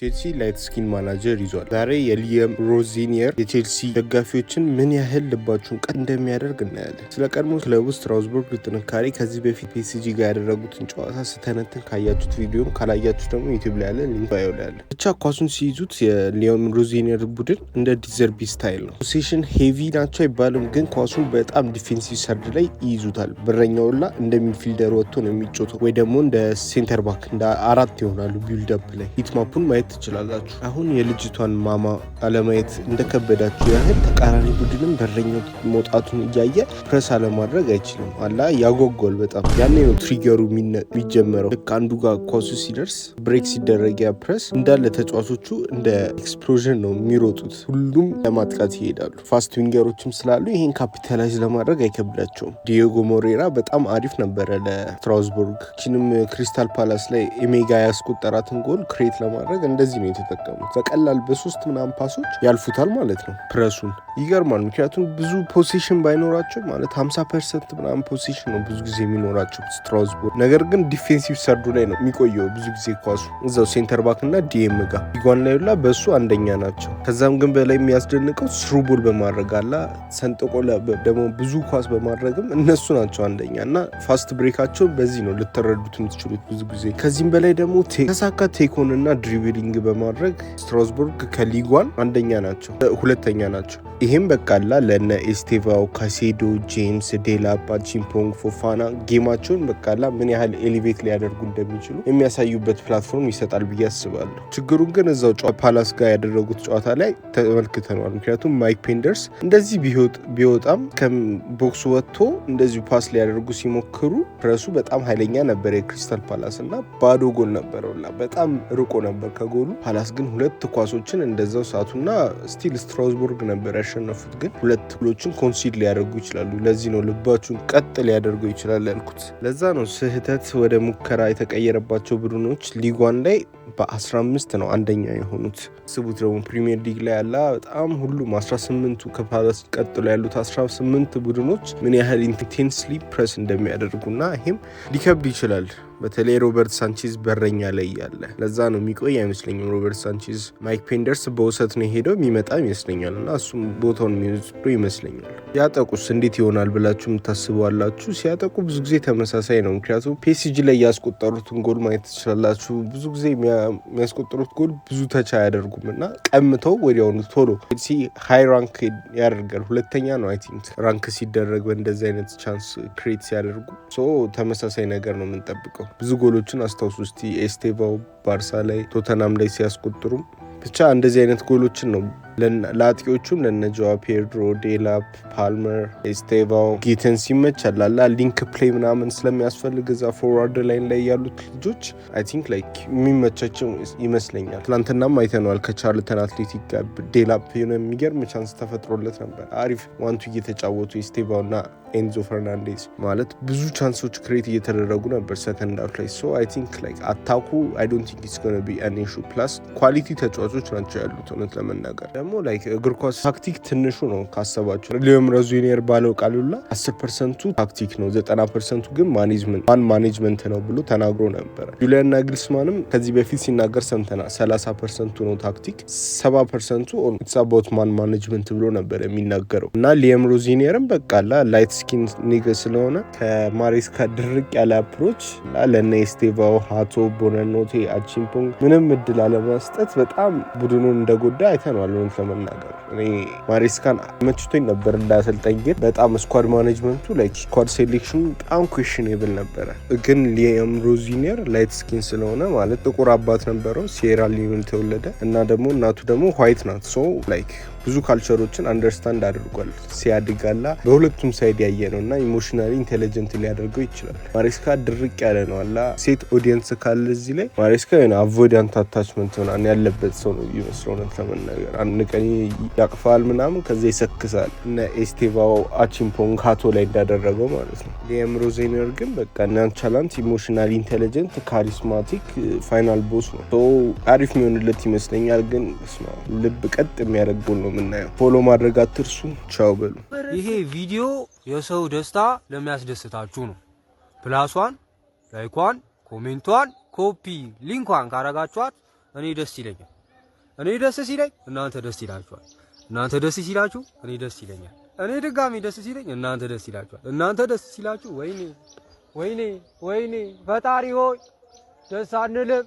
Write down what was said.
ቼልሲ ላይት ስኪን ማናጀር ይዟል። ዛሬ የሊያም ሮዚኒየር የቼልሲ ደጋፊዎችን ምን ያህል ልባቸውን ቀጥ እንደሚያደርግ እናያለን። ስለ ቀድሞ ክለቡ ስትራስቡርግ ጥንካሬ ከዚህ በፊት ፒኤስጂ ጋር ያደረጉትን ጨዋታ ስተነትን ካያችሁት ቪዲዮም ካላያችሁት ደግሞ ዩቲዩብ ላይ ያለ ሊንክ ባዮ ላይ ያለ። ብቻ ኳሱን ሲይዙት የሊያም ሮዚኒየር ቡድን እንደ ዲዘርቢ ስታይል ነው። ፖሴሽን ሄቪ ናቸው አይባልም፣ ግን ኳሱን በጣም ዲፌንሲቭ ሰርድ ላይ ይይዙታል። በረኛውላ እንደ ሚድፊልደር ወጥቶ ነው የሚጮተው፣ ወይ ደግሞ እንደ ሴንተር ባክ እንደ አራት ይሆናሉ። ቢልድ አፕ ላይ ሂትማፑን ማየት ትችላላችሁ። አሁን የልጅቷን ማማ አለማየት እንደከበዳችሁ ያህል ተቃራኒ ቡድንም በረኛው መውጣቱን እያየ ፕረስ አለማድረግ አይችልም። አላ ያጓጓል በጣም። ያኔ ነው ትሪገሩ የሚጀመረው። ልክ አንዱ ጋር ኳሱ ሲደርስ ብሬክ ሲደረግ ያ ፕረስ እንዳለ ተጫዋቾቹ እንደ ኤክስፕሎዥን ነው የሚሮጡት። ሁሉም ለማጥቃት ይሄዳሉ። ፋስት ዊንገሮችም ስላሉ ይሄን ካፒታላይዝ ለማድረግ አይከብዳቸውም። ዲዮጎ ሞሬራ በጣም አሪፍ ነበረ ለስትራስቡርግ። ኪንም ክሪስታል ፓላስ ላይ ኤሜጋ ያስቆጠራትን ጎል ክሬት ለማድረግ እንደዚህ ነው የተጠቀሙት። በቀላል በሶስት ምናምን ፓሶች ያልፉታል ማለት ነው ፕረሱን። ይገርማል። ምክንያቱም ብዙ ፖዚሽን ባይኖራቸው ማለት 50% ምናምን ፖዚሽን ነው ብዙ ጊዜ የሚኖራቸው ስትራስቡርግ። ነገር ግን ዲፌንሲቭ ሰርዱ ላይ ነው የሚቆየው ብዙ ጊዜ ኳሱ እዛው ሴንተር ባክ እና ዲኤም ጋር ሊጓን ላይ ሁላ በእሱ አንደኛ ናቸው። ከዛም ግን በላይ የሚያስደንቀው ስሩቦል በማድረግ አላ ሰንጥቆ ደግሞ ብዙ ኳስ በማድረግም እነሱ ናቸው አንደኛ እና ፋስት ብሬካቸው በዚህ ነው ልትረዱት የምትችሉት ብዙ ጊዜ። ከዚህም በላይ ደግሞ ተሳካ ቴኮን እና ድሪብሊንግ በማድረግ ስትራስቡርግ ከሊጓን አንደኛ ናቸው፣ ሁለተኛ ናቸው። ይሄም በቃላ ለነ ኤስቴቫው፣ ካሴዶ፣ ጄምስ፣ ዴላፕ፣ አቺምፖንግ፣ ፎፋና ጌማቸውን በቃላ ምን ያህል ኤሊቬት ሊያደርጉ እንደሚችሉ የሚያሳዩበት ፕላትፎርም ይሰጣል ብዬ አስባለሁ። ችግሩን ግን እዛው ፓላስ ጋር ያደረጉት ጨዋታ ላይ ተመልክተናል። ምክንያቱም ማይክ ፔንደርስ እንደዚህ ቢወጣም ከቦክሱ ወጥቶ እንደዚሁ ፓስ ሊያደርጉ ሲሞክሩ ፕረሱ በጣም ኃይለኛ ነበር የክሪስታል ፓላስ እና ባዶ ጎል ነበረውና በጣም ርቆ ነበር ከጎሉ። ፓላስ ግን ሁለት ኳሶችን እንደዛው ሳቱና ስቲል ስትራስቡርግ ነበር ያሸነፉት። ግን ሁለት ጎሎችን ኮንሲድ ሊያደርጉ ይችላሉ። ለዚህ ነው ልባችሁን ቀጥ ሊያደርጉ ይችላል ያልኩት። ለዛ ነው ስህተት ወደ ሙከራ የተቀየረባቸው ቡድኖች ሊጓን ላይ በ15 ነው አንደኛ የሆኑት። ስቡት ደግሞ ፕሪሚየር ሊግ ላይ ያለ በጣም ሁሉም 18ቱ ከፓላስ ቀጥሎ ያሉት 18 ቡድኖች ምን ያህል ኢንቴንስሊ ፕሬስ እንደሚያደርጉና ይሄም ሊከብድ ይችላል። በተለይ ሮበርት ሳንቼዝ በረኛ ላይ ያለ ለዛ ነው የሚቆይ አይመስለኝም። ሮበርት ሳንቼዝ ማይክ ፔንደርስ በውሰት ነው ሄደው የሚመጣ ይመስለኛል እና እሱም ቦታውን የሚወስዱ ይመስለኛል። ሲያጠቁስ እንዴት ይሆናል ብላችሁ የምታስበዋላችሁ? ሲያጠቁ ብዙ ጊዜ ተመሳሳይ ነው። ምክንያቱም ፒኤስጂ ላይ ያስቆጠሩትን ጎል ማየት ትችላላችሁ። ብዙ ጊዜ የሚያስቆጠሩት ጎል ብዙ ተቻ አያደርጉም እና ቀምተው ወዲያውኑ ቶሎ ሃይ ራንክ ያደርጋል። ሁለተኛ ነው አይ ቲንክ ራንክ ሲደረግ በእንደዚህ አይነት ቻንስ ክሬት ሲያደርጉ። ተመሳሳይ ነገር ነው የምንጠብቀው። ብዙ ጎሎችን አስታውሱ እስቲ ኤስቴቫው ባርሳ ላይ ቶተናም ላይ ሲያስቆጥሩም ብቻ እንደዚህ አይነት ጎሎችን ነው ለአጥቂዎቹም ለነ ጆዋ ፔድሮ፣ ዴላፕ፣ ፓልመር፣ ኤስቴቫው ጊተንስ ይመቻል። ሊንክ ፕሌይ ምናምን ስለሚያስፈልግ እዛ ፎርዋርድ ላይን ላይ ያሉት ልጆች አይ ቲንክ ላይክ የሚመቻቸው ይመስለኛል። ትናንትናም አይተነዋል ከቻርልተን አትሌቲክ ጋር ዴላፕ የሆነ የሚገርም ቻንስ ተፈጥሮለት ነበር። አሪፍ ዋንቱ እየተጫወቱ ኤስቴቫው እና ኤንዞ ፈርናንዴዝ ማለት ብዙ ቻንሶች ክሬት እየተደረጉ ነበር ሰከንድ አፍ ላይ። ሶ አይ ቲንክ ላይክ አታኩ አይ ዶንት ቲንክ ኢትስ ጎና ቢ አን ኢሹ። ፕላስ ኳሊቲ ተጫዋቾች ናቸው ያሉት እውነት ለመናገር ደግሞ ላይክ እግር ኳስ ታክቲክ ትንሹ ነው ካሰባችሁ። ሊያም ሮዚኒየር ባለው ቃሉላ 10% ታክቲክ ነው 90% ግን ማኔጅመንት ነው ብሎ ተናግሮ ነበር። ጁሊያን ናግልስማንም ከዚህ በፊት ሲናገር ሰምተናል። 30% ነው ታክቲክ 70% ኢትስ አባውት ማኔጅመንት ብሎ ነበር የሚናገረው እና ሊያም ሮዚኒየርም በቃላ ላይት ስኪን ኒገ ስለሆነ ከማሬስካ ድርቅ ያለ አፕሮች ለነ ኤስቴቫው፣ ሃቶ፣ ቦነኖቴ፣ አቺምፖንግ ምንም እድል አለመስጠት በጣም ቡድኑን እንደጎዳ አይተናል። ለመናገር እኔ ማሬስካን መችቶኝ ነበር እንዳሰልጣኝ፣ ግን በጣም ስኳድ ማኔጅመንቱ ላይክ ስኳድ ሴሌክሽኑ በጣም ኩዌሽኔብል ነበረ። ግን ሊያም ሮዚኒየር ላይት ስኪን ስለሆነ ማለት ጥቁር አባት ነበረው፣ ሲየራ ሊዮን ተወለደ እና ደግሞ እናቱ ደግሞ ዋይት ናት። ሶ ላይክ ብዙ ካልቸሮችን አንደርስታንድ አድርጓል ሲያድጋላ። በሁለቱም ሳይድ ያየ ነው እና ኢሞሽናሊ ኢንቴሊጀንት ሊያደርገው ይችላል። ማሬስካ ድርቅ ያለ ነው አላ ሴት ኦዲየንስ ካለ እዚህ ላይ ማሬስካ የሆነ አቮይዳንት አታችመንት ምናምን ያለበት ሰው ነው ይመስለው ነው ለመናገር። አንድ ቀን ያቅፋል ምናምን ከዛ ይሰክሳል እና ኤስቴቫው፣ አቺምፖንግ፣ ሃቶ ላይ እንዳደረገው ማለት ነው። ሊያም ሮዚኒየር ግን በቃ ናንቻላንት፣ ኢሞሽናሊ ኢንቴሊጀንት፣ ካሪስማቲክ ፋይናል ቦስ ነው። አሪፍ የሚሆንለት ይመስለኛል። ግን ልብ ቀጥ የሚያደርግ ጎል ነው የምናየው። ፎሎ ማድረግ አትርሱ። ቻው በሉ። ይሄ ቪዲዮ የሰው ደስታ ለሚያስደስታችሁ ነው። ፕላሷን፣ ላይኳን፣ ኮሜንቷን፣ ኮፒ ሊንኳን ካረጋችኋት እኔ ደስ ይለኛል። እኔ ደስ ሲለኝ እናንተ ደስ ይላችኋል። እናንተ ደስ ሲላችሁ እኔ ደስ ይለኛል። እኔ ድጋሚ ደስ ሲለኝ እናንተ ደስ ይላችኋል። እናንተ ደስ ሲላችሁ ወይኔ ወይኔ ወይኔ ፈጣሪ ሆይ ደስ አንልም።